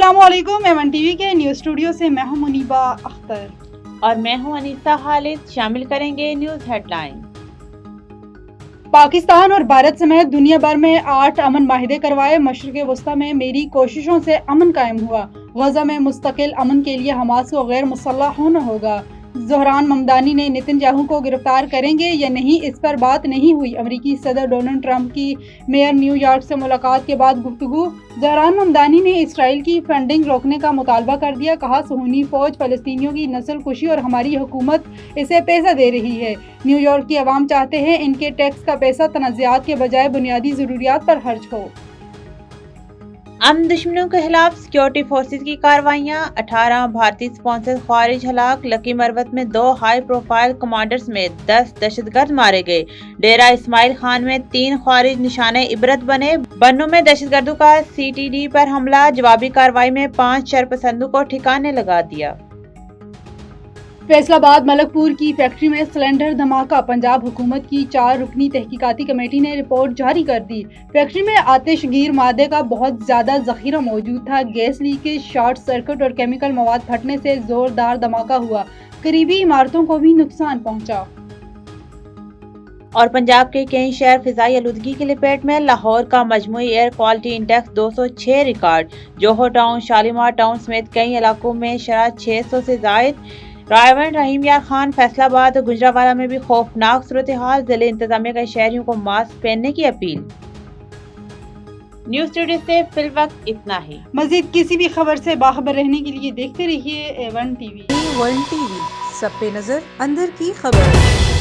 अस्सलामुअलैकुम। Avon TV के news studio से मैं हूं मुनीबा अख्तर और मैं हूं अनीसा खालिद। शामिल करेंगे न्यूज़ हेडलाइन। पाकिस्तान और भारत समेत दुनिया भर में 8 अमन माहिदे करवाए। मशरिक़ वस्ता में मेरी कोशिशों से अमन कायम हुआ। गजा में मुस्तकिल अमन के लिए हमास को गैर मुसल्लह होना होगा। ज़ोहरान ममदानी ने नेतन्याहू को गिरफ्तार करेंगे या नहीं, इस पर बात नहीं हुई। अमरीकी सदर डोनाल्ड ट्रंप की मेयर न्यूयॉर्क से मुलाकात के बाद गुफ्तगू। ज़ोहरान ममदानी ने इसराइल की फंडिंग रोकने का मुतालबा कर दिया। कहा, सुहूनी फौज फ़लस्तीनियों की नस्ल कुशी और हमारी हुकूमत इसे पैसा दे रही है। न्यूयॉर्क की अवाम चाहते हैं इनके टैक्स का पैसा तनाज़ात के बजाय बुनियादी ज़रूरियात पर खर्च हो। अमन दुश्मनों के खिलाफ सिक्योरिटी फोर्सेज की कार्रवाइयां। 18 भारतीय स्पॉन्सर खारिज हलाक। लकी मरवत में 2 हाई प्रोफाइल कमांडर्स समेत 10 दहशतगर्द मारे गए। डेरा इस्माइल खान में 3 खारिज निशाने इबरत बने। बन्नू में दहशतगर्दों का CTD पर हमला। जवाबी कार्रवाई में 5 शरपसंदों को ठिकाने लगा दिया। फैसलाबाद मलकपुर की फैक्ट्री में सिलेंडर धमाका। पंजाब हुकूमत की 4 रुकनी तहकीकाती कमेटी ने रिपोर्ट जारी कर दी। फैक्ट्री में आतिशगीर मादे का बहुत ज्यादा जखीरा मौजूद था। गैस लीकेज, शॉर्ट सर्किट और केमिकल मवाद फटने से जोरदार धमाका हुआ। करीबी इमारतों को भी नुकसान पहुंचा। और पंजाब के कई शहर फिजाई आलूदगी की लपेट में। लाहौर का मजमूई एयर क्वालिटी इंडेक्स 206 रिकॉर्ड। जोहर टाउन, शालीमार टाउन समेत कई इलाकों में शरह 600 से जायद। रायवन, रहीम यार खान, फैसलाबाद और गुजरावाला में भी खौफनाक सूरत हाल। जिले इंतजामिया का शहरियों को मास्क पहनने की अपील। न्यूज़ स्टूडियो से फिलवक्त इतना ही। मजीद किसी भी खबर से बाखबर रहने के लिए देखते रहिए A1 TV। A1 TV, सब पे नजर, अंदर की खबर।